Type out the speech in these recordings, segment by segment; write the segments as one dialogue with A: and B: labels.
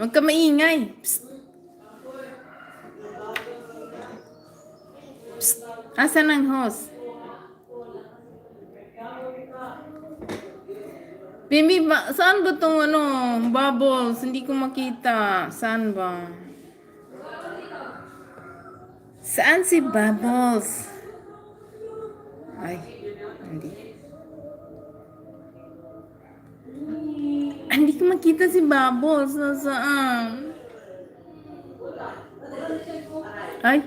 A: Huwag ka maingay. Psst. Psst. Asan ang host? Baby, saan ba itong bubbles? Hindi ko makita. Saan ba? Saan si Bubbles? Ay, hindi. Hindi ko makita si Bubbles. Nasaan? Ay.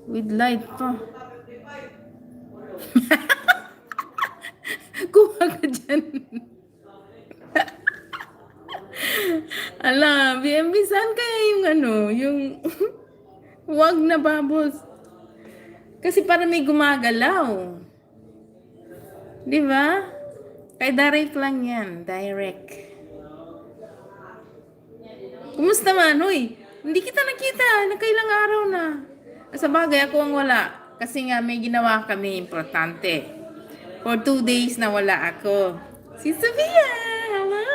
A: With light pa. Kuha ka dyan. Ala, BMB, saan kaya yung wag na Bubbles? Kasi para may gumagalaw. Di ba? Kay direct lang yan. Direct. Kumusta man, hoy? Hindi kita nakita. Nakailang araw na. Sa bagay, ako ang wala. Kasi nga may ginawa kami importante. For 2 days na wala ako. Si Sophia! Hello!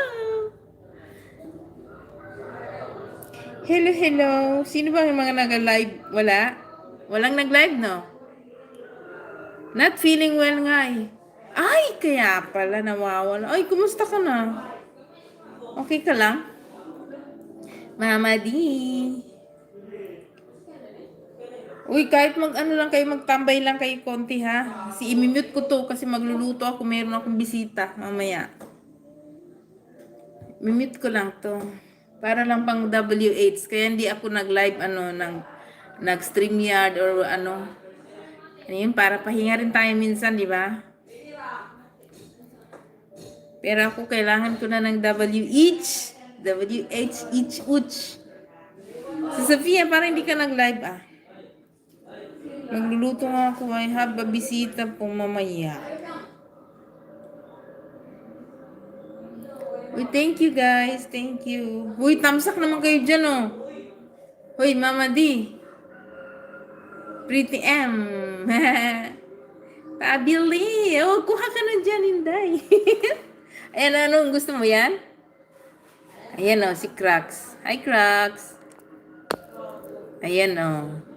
A: Hello, hello. Sino ba yung mga nag-live? Wala? Walang nag-live, no? Not feeling well nga eh. Ay, kaya pala nawawala. Ay, kumusta ka na? Okay ka lang? Mama D. Uy, kahit lang kayo, magtambay lang kayo konti ha. I-mute ko to kasi magluluto ako. Meron akong bisita mamaya. Mute ko lang to. Para lang pang WH. Kaya hindi ako nag-live nag-StreamYard or ano. Ano yun, para pahinga rin tayo minsan, di ba? Pero ako kailangan ko na ng WH. WH, each, uch. Si Sophia, parang hindi ka nag-live ah. Magluluto nga ako. I have a bisita po mamaya. Uy, thank you guys. Thank you. Uy, tamsak naman kayo dyan oh. Uy, Mama D. Pretty M. Pabili. Oh, kuha ka na dyan, Inday. Ayan, anong gusto mo yan? Ayan oh, si Cracks. Hi, Cracks. Ayan oh.